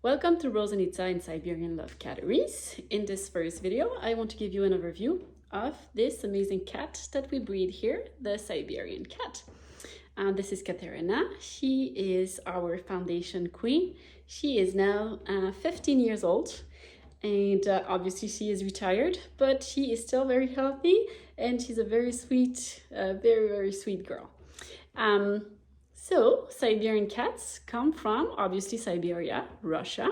Welcome to Rozhenitsa in SiberianLove Catteries. In this first video, I want to give you an overview of this amazing cat that we breed here, the Siberian cat. This is Katerina. She is our foundation queen. She is now 15 years old, and obviously she is retired, but she is still very healthy, and she's a very sweet, very sweet girl. So Siberian cats come from obviously Siberia, Russia,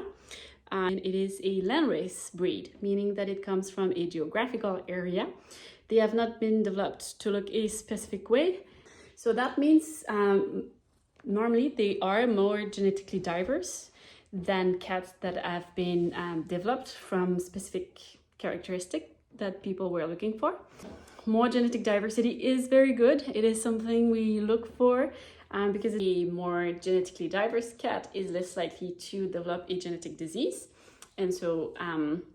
and it is a landrace breed, meaning that it comes from a geographical area. They have not been developed to look a specific way. So that means normally they are more genetically diverse than cats that have been developed from specific characteristic that people were looking for. More genetic diversity is very good. It is something we look for because a more genetically diverse cat is less likely to develop a genetic disease. And so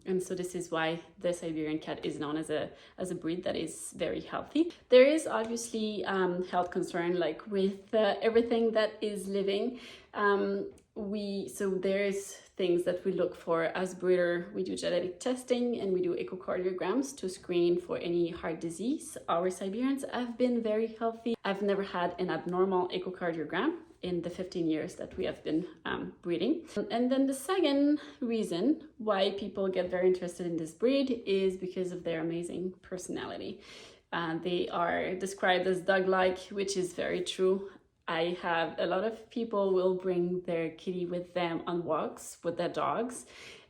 this is why the Siberian cat is known as a breed that is very healthy. There is obviously health concern, like with everything that is living. So there's things that we look for as breeder. We do genetic testing and we do echocardiograms to screen for any heart disease. Our Siberians have been very healthy. I've never had an abnormal echocardiogram in the 15 years that we have been breeding. And then the second reason why people get very interested in this breed is because of their amazing personality. They are described as dog-like, which is very true. I have a lot of people will bring their kitty with them on walks with their dogs,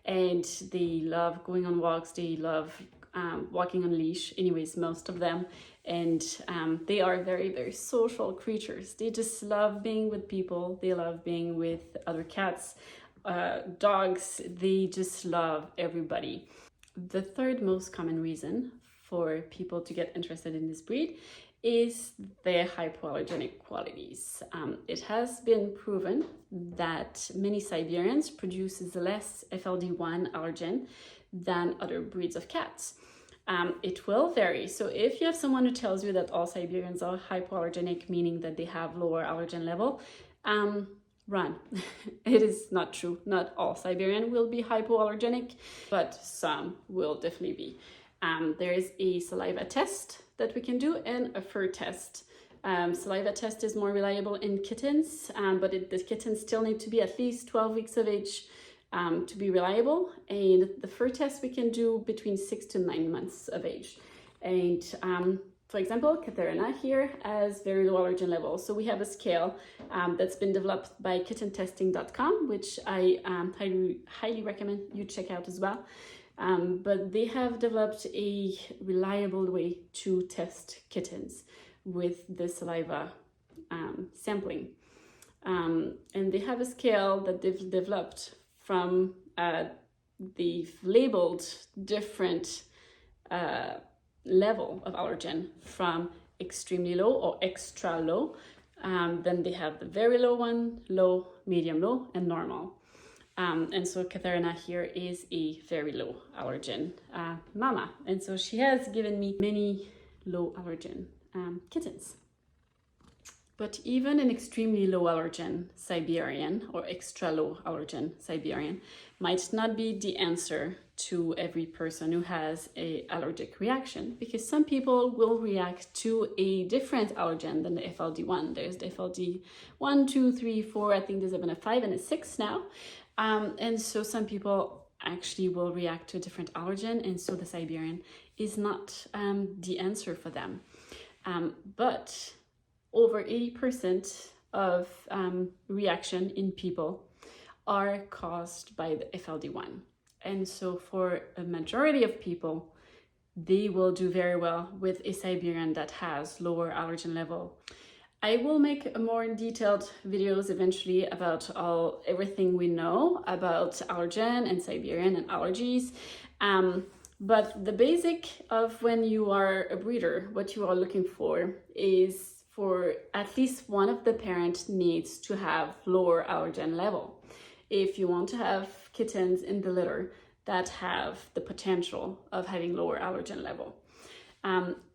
and they love going on walks. They love walking on leash, anyways, most of them. And they are very social creatures. They just love being with people. They love being with other cats, dogs. They just love everybody. The third most common reason for people to get interested in this breed is their hypoallergenic qualities. It has been proven that many Siberians produces less FLD1 allergen than other breeds of cats. It will vary. So if you have someone who tells you that all Siberians are hypoallergenic, meaning that they have lower allergen level, run. It is not true. Not all Siberian will be hypoallergenic, but some will definitely be. There is a saliva test that we can do and a fur test. Saliva test is more reliable in kittens, but the kittens still need to be at least 12 weeks of age to be reliable. And the fur test we can do between 6 to 9 months of age. And for example, Katerina here has very low allergen levels. So we have a scale that's been developed by kittentesting.com, which I highly recommend you check out as well. But they have developed a reliable way to test kittens with the saliva sampling. And they have a scale that they've developed from, they've labeled different level of allergen from extremely low or extra low. Then they have the very low one, low, medium low, and normal. And so Katerina here is a very low allergen mama. And so she has given me many low allergen kittens. But even an extremely low allergen Siberian or extra low allergen Siberian might not be the answer to every person who has an allergic reaction, because some people will react to a different allergen than the FLD1. There's the FLD1, 2, 3, 4, I think there's even a 5 and a 6 now. And so some people actually will react to a different allergen, and so the Siberian is not the answer for them. But over 80% of reaction in people are caused by the FLD1. And so for a majority of people, they will do very well with a Siberian that has lower allergen level. I will make more detailed videos eventually about everything we know about allergen and Siberian and allergies. But the basic of when you are a breeder, what you are looking for is for at least one of the parent needs to have lower allergen level. If you want to have kittens in the litter that have the potential of having lower allergen level.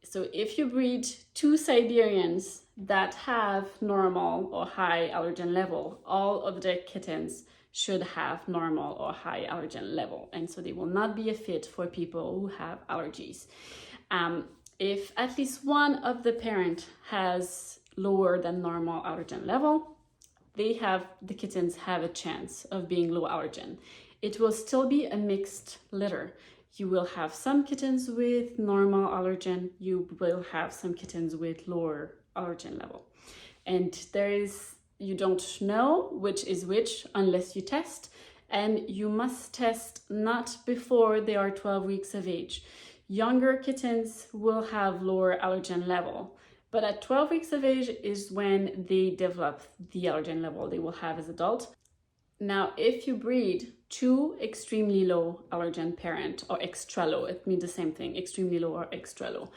So if you breed two Siberians that have normal or high allergen level, all of the kittens should have normal or high allergen level, and so they will not be a fit for people who have allergies. If at least one of the parent has lower than normal allergen level, the kittens have a chance of being low allergen. It will still be a mixed litter. You will have some kittens with normal allergen, you will have some kittens with lower allergen level. And you don't know which is which unless you test, and you must test not before they are 12 weeks of age. Younger kittens will have lower allergen level, but at 12 weeks of age is when they develop the allergen level they will have as adults. Now, if you breed two extremely low allergen parent, or extra low, it means the same thing, extremely low or extra low,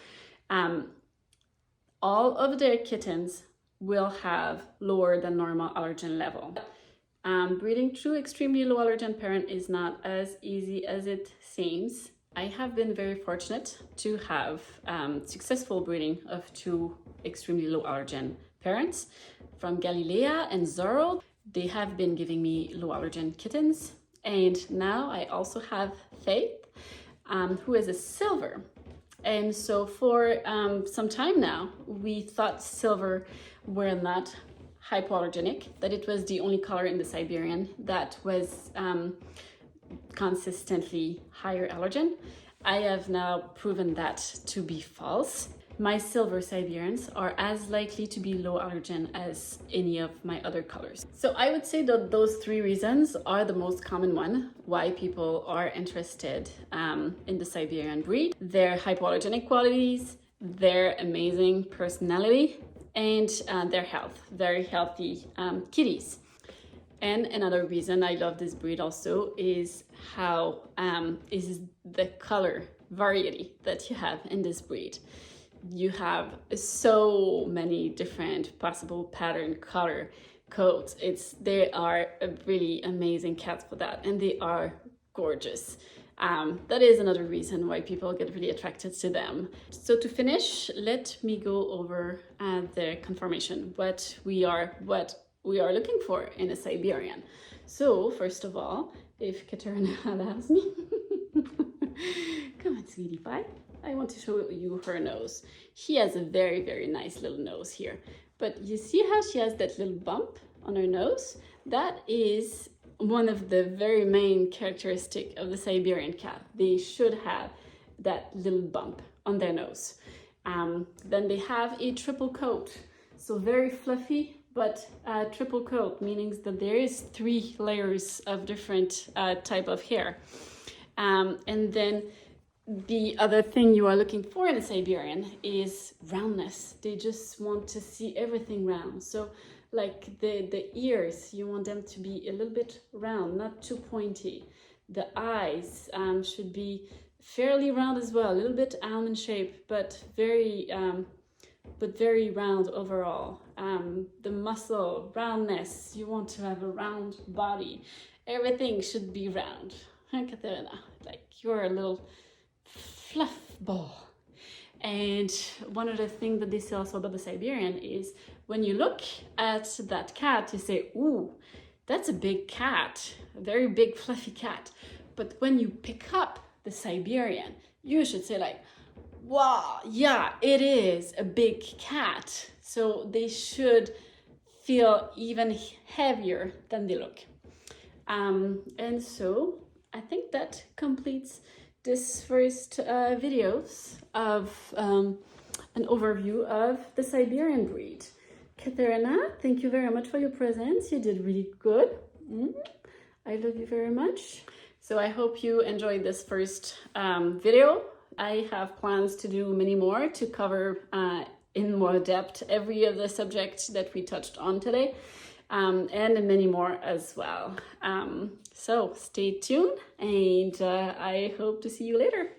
all of their kittens will have lower than normal allergen level. Breeding two extremely low allergen parent is not as easy as it seems. I have been very fortunate to have successful breeding of two extremely low allergen parents from Galilea and Zorro. They have been giving me low allergen kittens, and now I also have Faith, who is a silver. And so for some time now, we thought silver were not hypoallergenic, that it was the only color in the Siberian that was consistently higher allergen. I have now proven that to be false. My silver Siberians are as likely to be low allergen as any of my other colors. So I would say that those three reasons are the most common one why people are interested in the Siberian breed: their hypoallergenic qualities, their amazing personality, and their health, very healthy kitties. And another reason I love this breed also is how is the color variety that you have in this breed. You have so many different possible pattern, color, coats. They are a really amazing cats for that, and they are gorgeous. That is another reason why people get really attracted to them. So to finish, let me go over the conformation, what we are looking for in a Siberian. So first of all, if Katerina allows me, come on, sweetie pie. I want to show you her nose. She has a very, very nice little nose here. But you see how she has that little bump on her nose? That is one of the very main characteristics of the Siberian cat. They should have that little bump on their nose. Then they have a triple coat. So very fluffy, but triple coat, meaning that there is 3 layers of different type of hair. And then the other thing you are looking for in a Siberian is roundness. They just want to see everything round. So like the ears, you want them to be a little bit round, not too pointy. The eyes should be fairly round as well, a little bit almond shape, but very round overall. The muscle, roundness, you want to have a round body. Everything should be round. Katerina, like you're a little fluff ball. And one of the things that they say also about the Siberian is when you look at that cat, you say, ooh, that's a big cat, a very big fluffy cat. But when you pick up the Siberian, you should say like, wow, yeah, it is a big cat. So they should feel even heavier than they look. And so I think that completes this first videos of an overview of the Siberian breed. Katerina, thank you very much for your presence. You did really good. I love you very much. So I hope you enjoyed this first video. I have plans to do many more to cover in more depth every of the subjects that we touched on today, and many more as well. So stay tuned, and I hope to see you later.